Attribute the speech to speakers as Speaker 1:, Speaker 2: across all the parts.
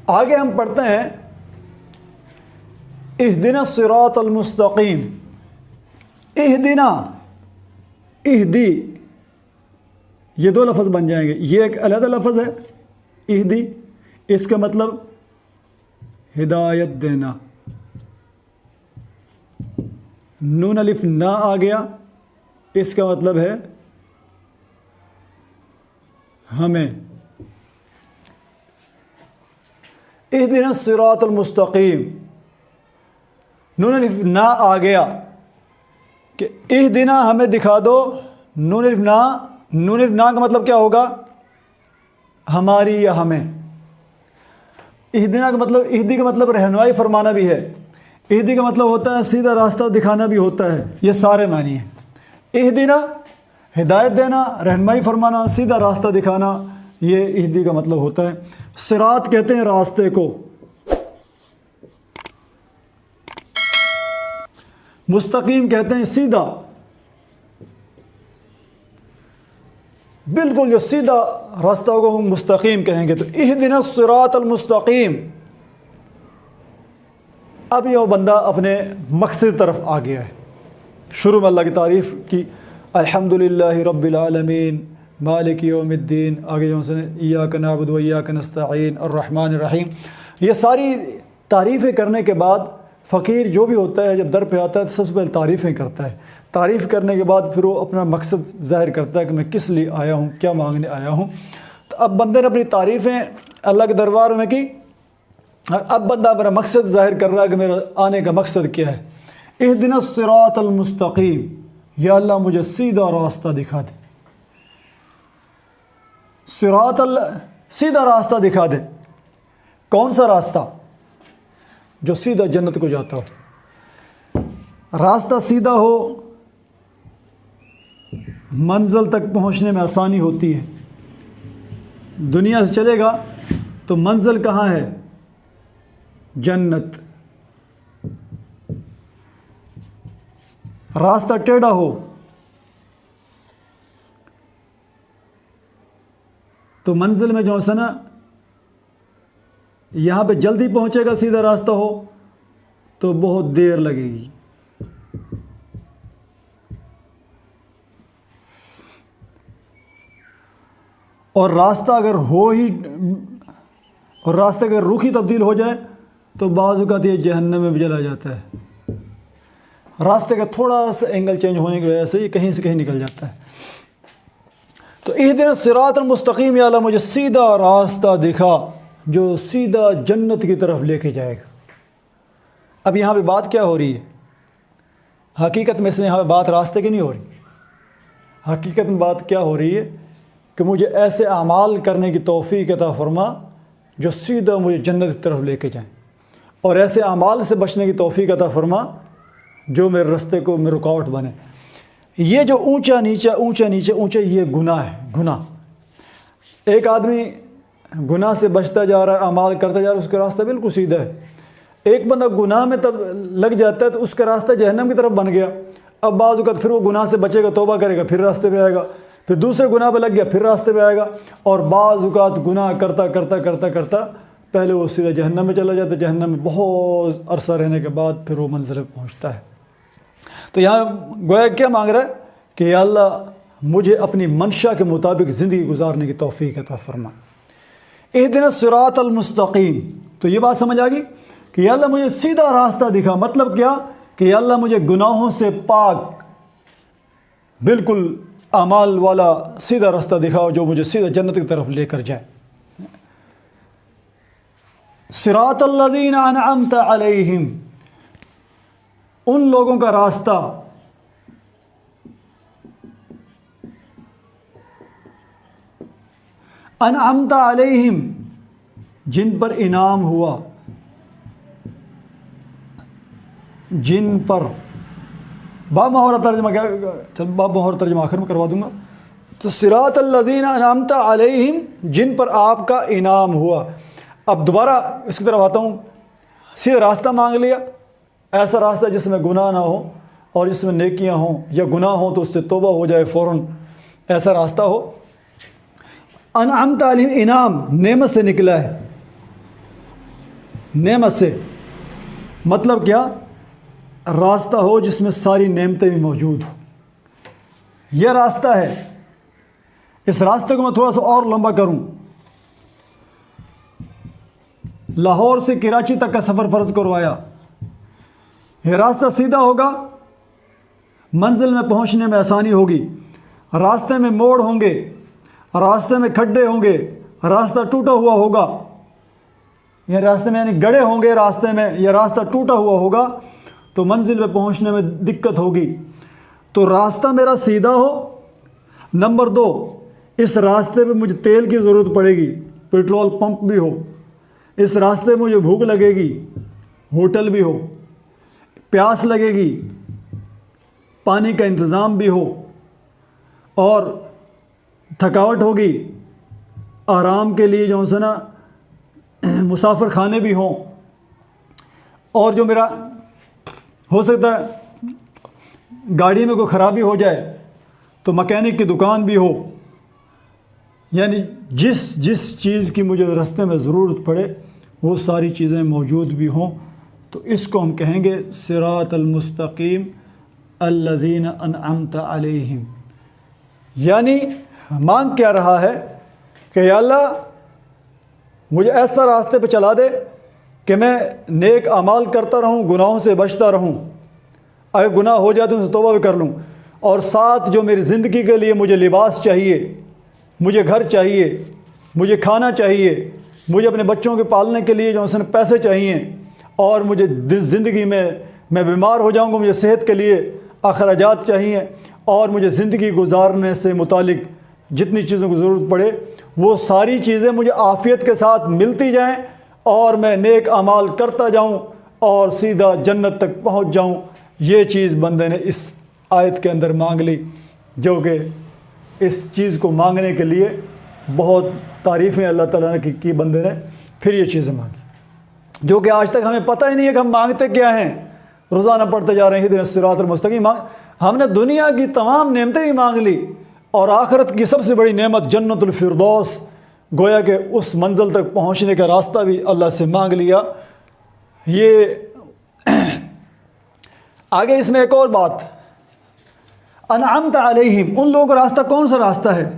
Speaker 1: آگے ہم پڑھتے ہیں اہدنا الصراط المستقیم. اہدنا، اہدی، یہ دو لفظ بن جائیں گے. یہ ایک علیحدہ لفظ ہے اہدی، اس کا مطلب ہدایت دینا. نون الف نا آ گیا، اس کا مطلب ہے ہمیں. اہدنا الصراط المستقیم، نون الف نا آ گیا کہ اہدنا ہمیں دکھا دو. نون الف نا، نون الف نا کا مطلب کیا ہوگا؟ ہماری یا ہمیں. اہدنا کا مطلب، اہدی کا مطلب رہنمائی فرمانا بھی ہے. اہدی کا مطلب ہوتا ہے سیدھا راستہ دکھانا بھی ہوتا ہے. یہ سارے معنی ہیں. اہدنا ہدایت دینا، رہنمائی فرمانا، سیدھا راستہ دکھانا، یہ اہدی کا مطلب ہوتا ہے. صراط کہتے ہیں راستے کو، مستقیم کہتے ہیں سیدھا، بالکل جو سیدھا راستہ ہوگا ہم مستقیم کہیں گے. تو اہدنا الصراط المستقیم. اب یہ بندہ اپنے مقصد طرف آ گیا ہے. شروع میں اللہ کی تعریف کی، الحمدللہ رب العالمین مالک یوم الدین. آگے جو سے ایاک نعبد و ایاک نستعین الرحمن الرحیم. یہ ساری تعریفیں کرنے کے بعد فقیر جو بھی ہوتا ہے جب در پہ آتا ہے تو سب سے پہلے تعریفیں کرتا ہے. تعریف کرنے کے بعد پھر وہ اپنا مقصد ظاہر کرتا ہے کہ میں کس لیے آیا ہوں، کیا مانگنے آیا ہوں. تو اب بندے نے اپنی تعریفیں اللہ کے دربار میں کی. اب بندہ اپنا مقصد ظاہر کر رہا ہے کہ میرا آنے کا مقصد کیا ہے. اہدنا الصراط المستقیم، یا اللہ مجھے سیدھا راستہ دکھا دے. سیدھا راستہ دکھا دے. کون سا راستہ؟ جو سیدھا جنت کو جاتا ہو. راستہ سیدھا ہو، منزل تک پہنچنے میں آسانی ہوتی ہے. دنیا سے چلے گا تو منزل کہاں ہے؟ جنت. راستہ ٹیڑھا ہو تو منزل میں جو ہے نا، یہاں پہ جلدی پہنچے گا. سیدھا راستہ ہو تو بہت دیر لگے گی. اور راستہ اگر ہو ہی، اور راستہ اگر رخ ہی تبدیل ہو جائے تو بعض اوقات یہ جہنم میں بھی چلا جاتا ہے. راستے کا تھوڑا سا اینگل چینج ہونے کی وجہ سے یہ کہیں سے کہیں نکل جاتا ہے. تو اہدنا الصراط المستقیم، یا اللہ مجھے سیدھا راستہ دکھا جو سیدھا جنت کی طرف لے کے جائے گا. اب یہاں پہ بات کیا ہو رہی ہے؟ حقیقت میں اس میں یہاں پہ بات راستے کی نہیں ہو رہی. حقیقت میں بات کیا ہو رہی ہے کہ مجھے ایسے اعمال کرنے کی توفیق عطا فرما جو سیدھا مجھے جنت کی طرف لے کے جائیں، اور ایسے اعمال سے بچنے کی توفیق عطا فرما جو میرے راستے کو میں رکاوٹ بنے. یہ جو اونچا نیچا اونچا نیچا اونچا، یہ گناہ ہے. گناہ، ایک آدمی گناہ سے بچتا جا رہا ہے، اعمال کرتا جا رہا ہے، اس کا راستہ بالکل سیدھا ہے. ایک بندہ گناہ میں تب لگ جاتا ہے تو اس کا راستہ جہنم کی طرف بن گیا. اب بعض اوقات پھر وہ گناہ سے بچے گا، توبہ کرے گا، پھر راستے پہ آئے گا. پھر دوسرے گناہ پہ لگ گیا، پھر راستے پہ آئے گا. اور بعض اوقات گناہ کرتا کرتا کرتا کرتا پہلے وہ سیدھا جہنم میں چلا جاتا ہے. جہنم میں بہت عرصہ رہنے کے بعد پھر وہ منزل پہ پہنچتا ہے. تو یہاں گویا کیا مانگ رہا ہے کہ یا اللہ مجھے اپنی منشا کے مطابق زندگی گزارنے کی توفیق عطا فرما. اہدنا الصراط المستقیم. تو یہ بات سمجھ آ گئی کہ یا اللہ مجھے سیدھا راستہ دکھا. مطلب کیا کہ یا اللہ مجھے گناہوں سے پاک، بالکل اعمال والا سیدھا راستہ دکھاؤ جو مجھے سیدھا جنت کی طرف لے کر جائے. صراط الذین انعمت علیہم، ان لوگوں کا راستہ انعمت علیہم، جن پر انعام ہوا، جن پر باب محاورہ ترجمہ کیا، چل باب محاورہ ترجمہ آخر میں کروا دوں گا. تو صراط الذین انعمت علیہم، جن پر آپ کا انعام ہوا. اب دوبارہ اس کی طرف آتا ہوں. سیدھا راستہ مانگ لیا، ایسا راستہ جس میں گناہ نہ ہو اور جس میں نیکیاں ہوں، یا گناہ ہوں تو اس سے توبہ ہو جائے فوراً، ایسا راستہ ہو. انعمت علیہم، انعام نعمت سے نکلا ہے. نعمت سے مطلب کیا؟ راستہ ہو جس میں ساری نعمتیں بھی موجود ہوں. یہ راستہ ہے. اس راستے کو میں تھوڑا سا اور لمبا کروں. لاہور سے کراچی تک کا سفر فرض کروایا. یہ راستہ سیدھا ہوگا، منزل میں پہنچنے میں آسانی ہوگی. راستے میں موڑ ہوں گے، راستے میں کھڈے ہوں گے، راستہ ٹوٹا ہوا ہوگا. یہ راستے میں یعنی گڑھے ہوں گے، راستے میں یہ راستہ ٹوٹا ہوا ہوگا تو منزل میں پہنچنے میں دقت ہوگی. تو راستہ میرا سیدھا ہو. نمبر 2، اس راستے پہ مجھے تیل کی ضرورت پڑے گی، پیٹرول پمپ بھی ہو. اس راستے میں مجھے بھوک لگے گی، ہوٹل بھی ہو. پیاس لگے گی، پانی کا انتظام بھی ہو. اور تھکاوٹ ہوگی، آرام کے لیے جو ہے نا مسافر خانے بھی ہوں. اور جو میرا ہو سکتا ہے گاڑی میں کوئی خرابی ہو جائے تو مکینک کی دکان بھی ہو. یعنی جس چیز کی مجھے راستے میں ضرورت پڑے وہ ساری چیزیں موجود بھی ہوں. تو اس کو ہم کہیں گے صراط المستقیم الذین انعمت علیہم. یعنی مانگ کیا رہا ہے کہ یا اللہ مجھے ایسا راستے پہ چلا دے کہ میں نیک اعمال کرتا رہوں، گناہوں سے بچتا رہوں. اگر گناہ ہو جائے تو ان سے توبہ بھی کر لوں. اور ساتھ جو میری زندگی کے لیے مجھے لباس چاہیے، مجھے گھر چاہیے، مجھے کھانا چاہیے، مجھے اپنے بچوں کے پالنے کے لیے جو ہے پیسے چاہیے، اور مجھے زندگی میں بیمار ہو جاؤں گا مجھے صحت کے لیے اخراجات چاہیے، اور مجھے زندگی گزارنے سے متعلق جتنی چیزوں کی ضرورت پڑے وہ ساری چیزیں مجھے عافیت کے ساتھ ملتی جائیں، اور میں نیک اعمال کرتا جاؤں اور سیدھا جنت تک پہنچ جاؤں. یہ چیز بندے نے اس آیت کے اندر مانگ لی، جو کہ اس چیز کو مانگنے کے لیے بہت تعریفیں اللہ تعالیٰ نے کی بندے نے. پھر یہ چیزیں مانگی جو کہ آج تک ہمیں پتہ ہی نہیں ہے کہ ہم مانگتے کیا ہیں. روزانہ پڑھتے جا رہے ہیں اہدنا الصراط المستقیم. ہم نے دنیا کی تمام نعمتیں بھی مانگ لی، اور آخرت کی سب سے بڑی نعمت جنت الفردوس، گویا کہ اس منزل تک پہنچنے کا راستہ بھی اللہ سے مانگ لیا. یہ آگے اس میں ایک اور بات، انعمت علیہم، ان لوگوں کا راستہ کون سا راستہ ہے؟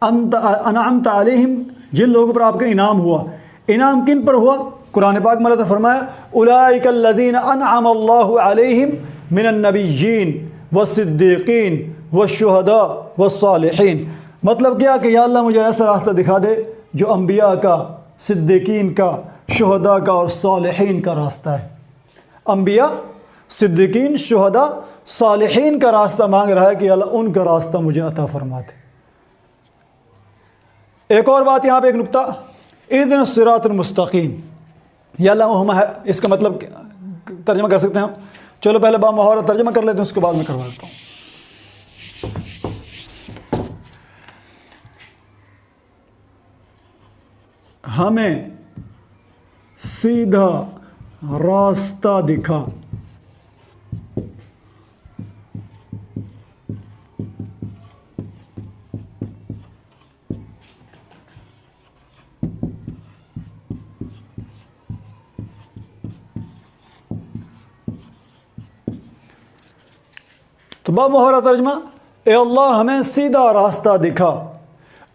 Speaker 1: انعمت علیہم، جن لوگوں پر آپ کا انعام ہوا. انعام کن پر ہوا؟ قرآن پاک میں اللہ نے فرمایا اولئک الذین انعم اللہ علیہم من النبیین والصدیقین والشہداء والصالحین. مطلب کیا کہ یا اللہ مجھے ایسا راستہ دکھا دے جو انبیاء کا، صدیقین کا، شہداء کا اور صالحین کا راستہ ہے. انبیاء، صدیقین، شہداء، صالحین کا راستہ مانگ رہا ہے کہ یا اللہ ان کا راستہ مجھے عطا فرما دے. ایک اور بات یہاں پہ، ایک نقطہ، اہدنا الصراط المستقیم. یا اللہ ہم اس کا مطلب ترجمہ کر سکتے ہیں ہم. چلو پہلے با محاورہ ترجمہ کر لیتے ہیں، اس کے بعد میں کروا دیتا ہوں. ہمیں سیدھا راستہ دکھا. تو بامحاورہ ترجمہ، اے اللہ ہمیں سیدھا راستہ دکھا،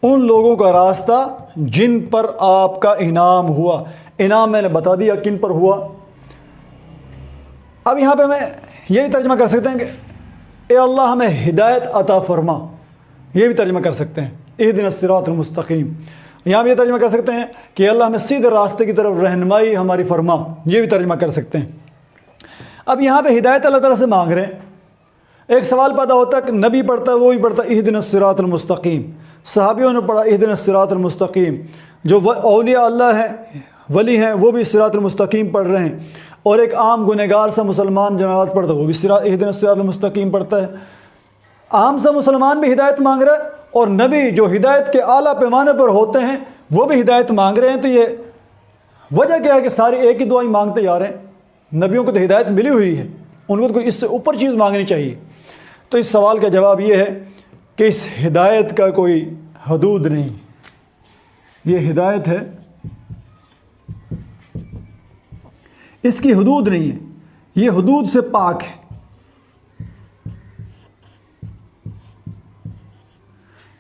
Speaker 1: ان لوگوں کا راستہ جن پر آپ کا انعام ہوا. انعام میں نے بتا دیا کن پر ہوا. اب یہاں پہ میں یہی ترجمہ کر سکتے ہیں کہ اے اللہ ہمیں ہدایت عطا فرما، یہ بھی ترجمہ کر سکتے ہیں اہدنا الصراط المستقیم. یہاں بھی یہ ترجمہ کر سکتے ہیں کہ اللہ ہمیں سیدھے راستے کی طرف رہنمائی ہماری فرما، یہ بھی ترجمہ کر سکتے ہیں. اب یہاں پہ ہدایت اللہ تعالیٰ سے مانگ رہے ہیں. ایک سوال پیدا ہوتا ہے کہ نبی پڑھتا ہے وہ بھی پڑھتا ہے اہدنا الصراط المستقیم، صحابیوں نے پڑھا اہدنا الصراط المستقیم، جو اولیاء اللہ ہیں، ولی ہیں، وہ بھی صراط المستقیم پڑھ رہے ہیں، اور ایک عام گنہگار سا مسلمان جو نماز پڑھتا ہے وہ بھی اہدنا الصراط المستقیم پڑھتا ہے. عام سا مسلمان بھی ہدایت مانگ رہا ہے، اور نبی جو ہدایت کے اعلیٰ پیمانے پر ہوتے ہیں وہ بھی ہدایت مانگ رہے ہیں. تو یہ وجہ کیا ہے کہ سارے ایک ہی دعائیں مانگتے جا رہے ہیں؟ نبیوں کو تو ہدایت ملی ہوئی ہے، ان کو تو اس سے اوپر چیز مانگنی چاہیے. تو اس سوال کا جواب یہ ہے کہ اس ہدایت کا کوئی حدود نہیں. یہ ہدایت ہے اس کی حدود نہیں ہے، یہ حدود سے پاک ہے۔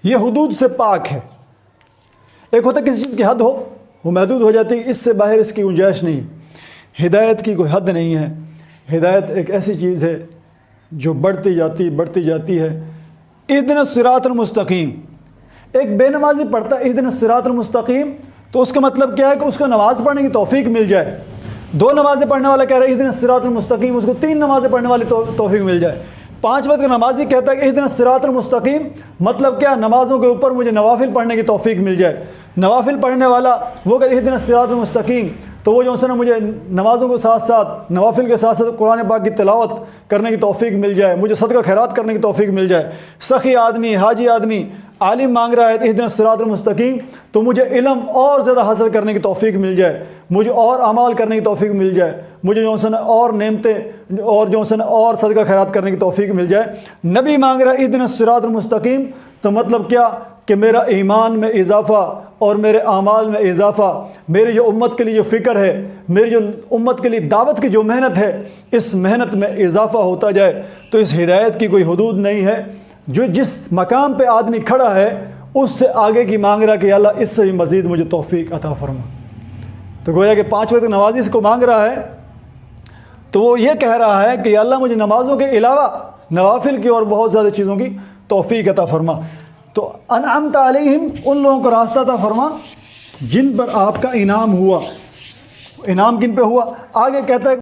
Speaker 1: یہ حدود سے پاک ہے۔ ایک ہوتا ہے کسی چیز کی حد ہو، وہ محدود ہو جاتی ہے، اس سے باہر اس کی گنجائش نہیں ہے۔ ہدایت کی کوئی حد نہیں ہے۔ ہدایت ایک ایسی چیز ہے جو بڑھتی جاتی ہے۔ اہدنا الصراط المستقیم، ایک بے نمازی پڑھتا ہے اہدنا الصراط المستقیم، تو اس کا مطلب کیا ہے کہ اس کو نماز پڑھنے کی توفیق مل جائے۔ 2 نمازیں پڑھنے والا کہہ رہا ہے اہدنا الصراط المستقیم، اس کو 3 نمازیں پڑھنے والی توفیق مل جائے۔ 5 وقت کا نمازی کہتا ہے کہ اہدنا الصراط المستقیم، مطلب کیا؟ نمازوں کے اوپر مجھے نوافل پڑھنے کی توفیق مل جائے۔ نوافل پڑھنے والا وہ کہ اہدنا الصراط المستقیم، تو وہ جو نا مجھے نمازوں کے ساتھ ساتھ نوافل کے ساتھ ساتھ قرآن پاک کی تلاوت کرنے کی توفیق مل جائے، مجھے صدقہ خیرات کرنے کی توفیق مل جائے۔ سخی آدمی، حاجی آدمی عالم مانگ رہا ہے اہدنا الصراط المستقیم، تو مجھے علم اور زیادہ حاصل کرنے کی توفیق مل جائے، مجھے اور اعمال کرنے کی توفیق مل جائے، مجھے جو ہے اور نعمتیں اور جو ہے اور صدقہ خیرات کرنے کی توفیق مل جائے۔ نبی مانگ رہا ہے اہدنا الصراط المستقیم، تو مطلب کیا کہ میرا ایمان میں اضافہ اور میرے اعمال میں اضافہ، میری جو امت کے لیے جو فکر ہے، میری جو امت کے لیے دعوت کی جو محنت ہے، اس محنت میں اضافہ ہوتا جائے۔ تو اس ہدایت کی کوئی حدود نہیں ہے۔ جو جس مقام پہ آدمی کھڑا ہے اس سے آگے کی مانگ رہا کہ یا اللہ اس سے بھی مزید مجھے توفیق عطا فرما۔ تو گویا کہ 5 وقت نمازی اس کو مانگ رہا ہے، تو وہ یہ کہہ رہا ہے کہ یا اللہ مجھے نمازوں کے علاوہ نوافل کی اور بہت زیادہ چیزوں کی توفیق عطا فرما۔ تو انعمت علیہم، ان لوگوں کو راستہ عطا فرما جن پر آپ کا انعام ہوا۔ انعام کن پہ ہوا؟ آگے کہتا ہے